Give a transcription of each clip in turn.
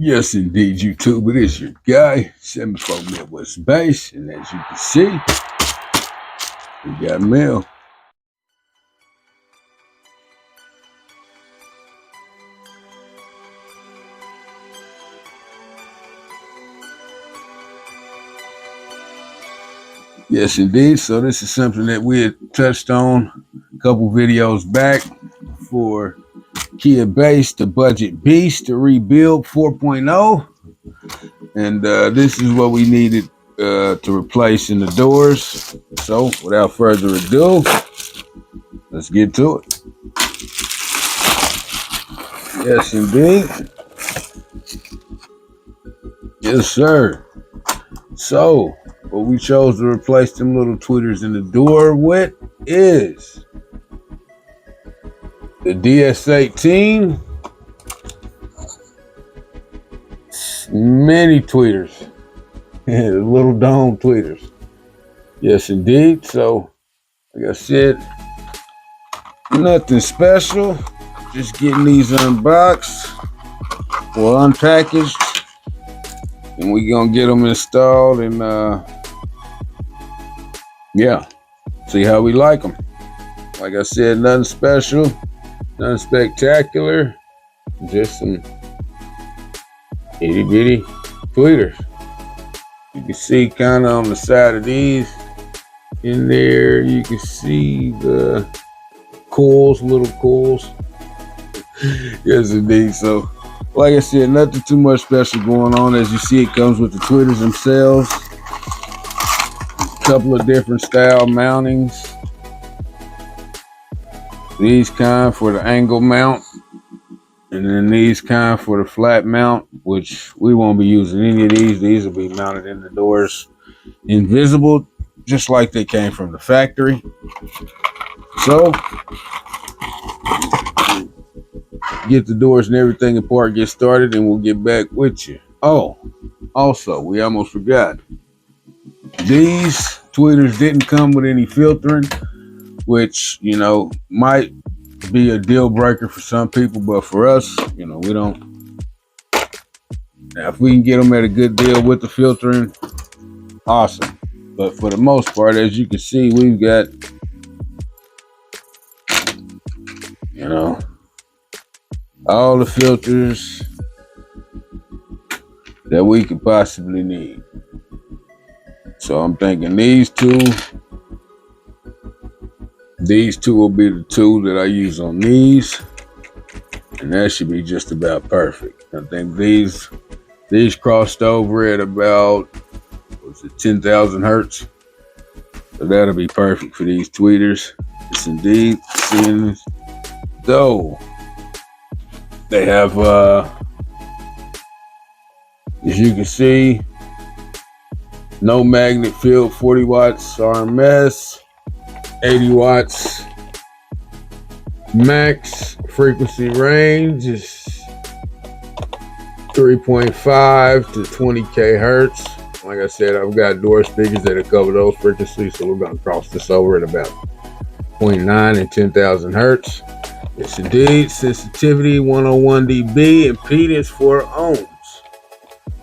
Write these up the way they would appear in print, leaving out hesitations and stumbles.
Yes, indeed, YouTube. It is your guy, 74 Midwest Bass, and as you can see, we got mail. Yes, indeed. So this is something that we had touched on a couple videos back for Kia Bass, the Budget Beast, the Rebuild 4.0. And this is what we needed to replace in the doors. So without further ado, let's get to it. Yes, indeed. Yes, sir. So, what we chose to replace them little tweeters in the door with is the Ds18 mini tweeters. The little dome tweeters. Yes, indeed. So, like I said, nothing special. Just getting these unboxed or unpackaged. And we're going to get them installed and, yeah, see how we like them. Like I said, nothing special, nothing spectacular, just some itty bitty tweeters. You can see kind of on the side of these in there, you can see the coils, little coils. Yes, indeed. So, like I said, nothing too much special going on. As you see, it comes with the tweeters themselves. A couple of different style mountings. These kind for the angle mount, and then these kind for the flat mount, which we won't be using any of these. These will be mounted in the doors, invisible, just like they came from the factory. So, get the doors and everything apart, get started, and we'll get back with you. Oh, also, we almost forgot. These tweeters didn't come with any filtering, which, you know, might be a deal breaker for some people, but for us, you know, we don't. Now, if we can get them at a good deal with the filtering, awesome. But for the most part, as you can see, we've got, you know, all the filters that we could possibly need. So I'm thinking these two will be the two that I use on these, and that should be just about perfect. I think these crossed over at about, what's it, 10,000 hertz. So that'll be perfect for these tweeters. Yes, indeed. Seeing though they have, as you can see, no magnet field, 40 watts RMS, 80 watts max. Frequency range is 3.5 to 20k hertz. Like I said, I've got door speakers that cover those frequencies, so we're going to cross this over at about 0.9 and 10,000 hertz. Yes, indeed. Sensitivity 101 dB, impedance 4 ohms.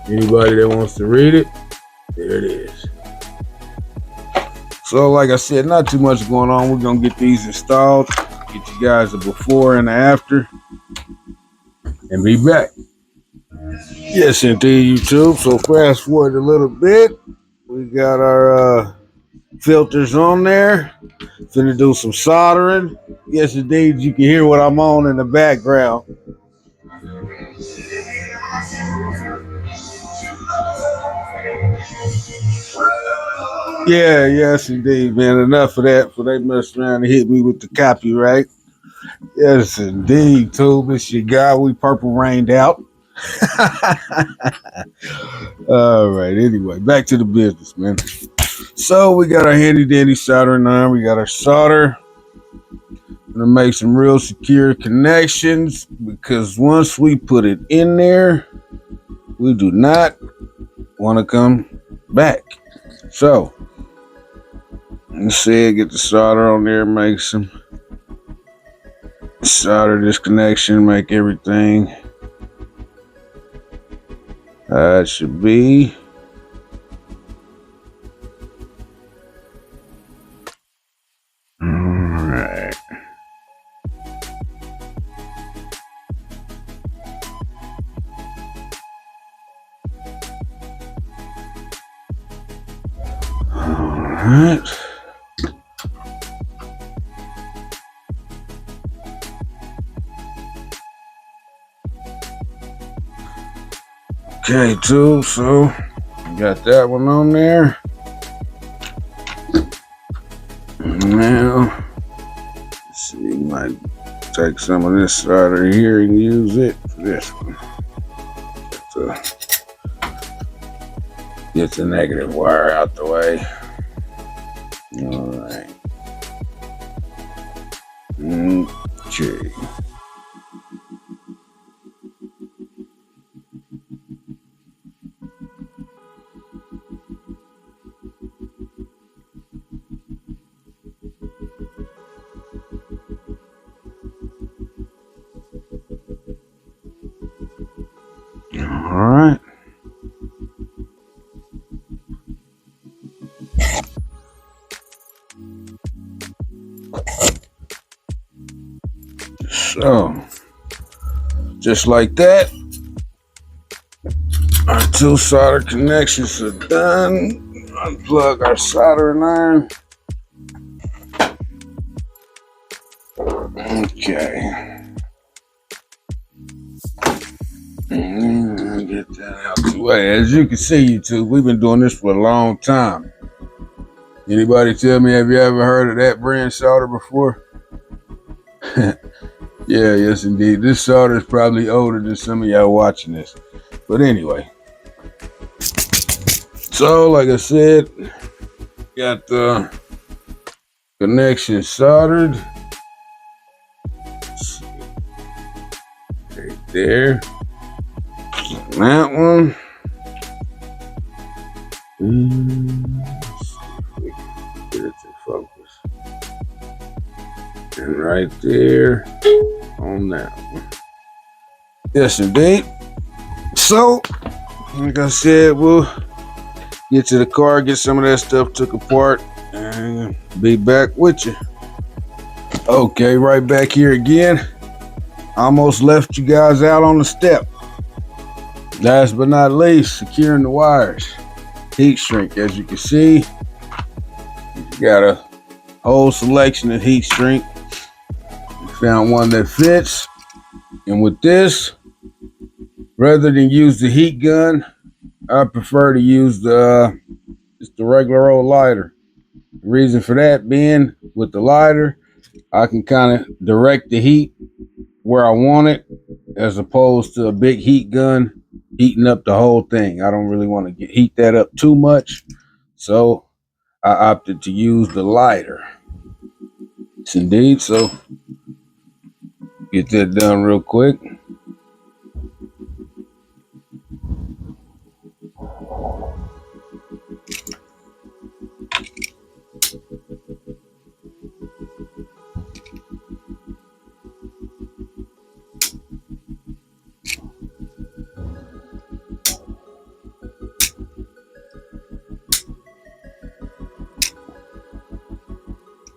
Anybody that wants to read it, there it is. So, like I said, not too much going on. We're going to get these installed, get you guys a before and a after, and be back. Yes, indeed, YouTube. So, fast forward a little bit. We got our filters on there. Finna do some soldering. Yes, indeed, you can hear what I'm on in the background. Yeah, yes, indeed, man. Enough of that for they mess around and hit me with the copyright. Yes, indeed, Tube. It's your guy. We purple rained out. All right. Anyway, back to the business, man. So we got our handy dandy soldering iron. We got our solder. Gonna make some real secure connections, because once we put it in there, we do not want to come back. So let's see, get the solder on there, make some solder this connection, make everything That should be all right. All right. Okay, too. So got that one on there. Now, let's see, might take some of this solder here and use it for this one. Get the negative wire out the way. All right. Okay. All right. So, just like that, our two solder connections are done. Unplug our soldering iron. Okay. Get that out the way. As you can see, YouTube, we've been doing this for a long time. Anybody tell me, have you ever heard of that brand solder before? Yeah, yes, indeed. This solder is probably older than some of y'all watching this. But anyway. So, like I said, got the connection soldered. Right there. That one. Let's see if we can get it to focus. And right there on that one. Yes, indeed. So, like I said, we'll get to the car, get some of that stuff took apart, and be back with you. Okay, right back here again. Almost left you guys out on the step. Last but not least, securing the wires. Heat shrink, as you can see. You got a whole selection of heat shrink. We found one that fits. And with this, rather than use the heat gun, I prefer to use just the regular old lighter. The reason for that being, with the lighter, I can kind of direct the heat where I want it, as opposed to a big heat gun heating up the whole thing. I don't really want to heat that up too much, so I opted to use the lighter. Yes, indeed. So get that done real quick.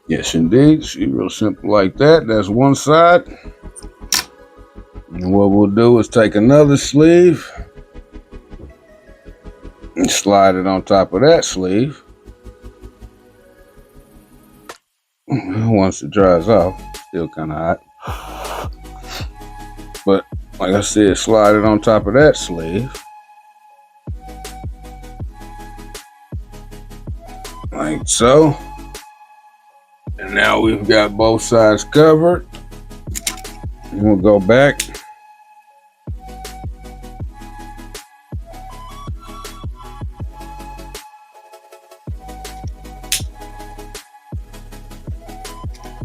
Yes, indeed. See, real simple like that. That's one side. And what we'll do is take another sleeve and slide it on top of that sleeve. Once it dries off, still kind of hot. But like I said, slide it on top of that sleeve. Like so. And now we've got both sides covered. And we'll go back.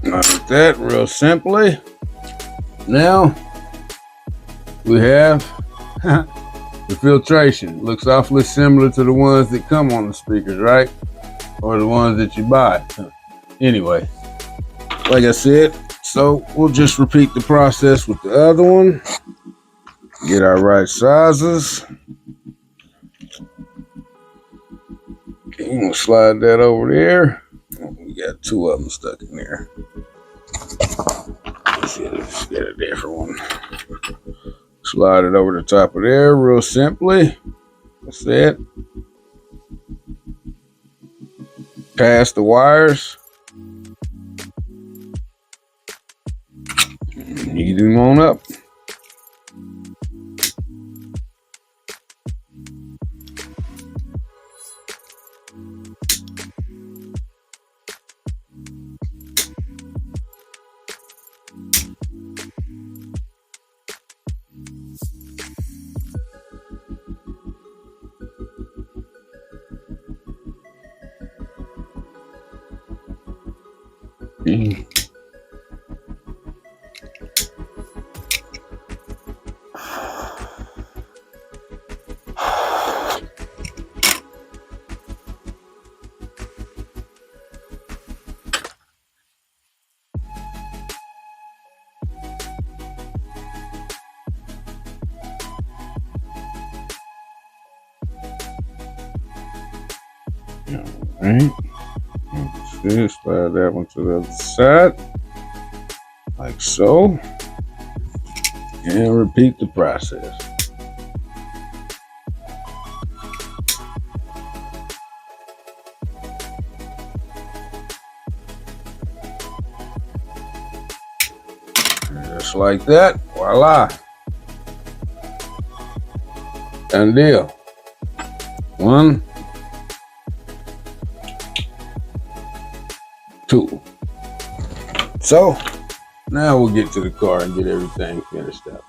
Like that, real simply. Now we have the filtration. Looks awfully similar to the ones that come on the speakers, right? Or the ones that you buy. Anyway, like I said, so we'll just repeat the process with the other one. Get our right sizes. I'm gonna slide that over there. We got two of them stuck in there. Let's get a different one. Slide it over the top of there real simply. That's it. Pass the wires. Heat them on up. Alright. Slide that one to the other side. Like so. And repeat the process. Just like that. Voila. Done deal. 1, 2. So now we'll get to the car and get everything finished up.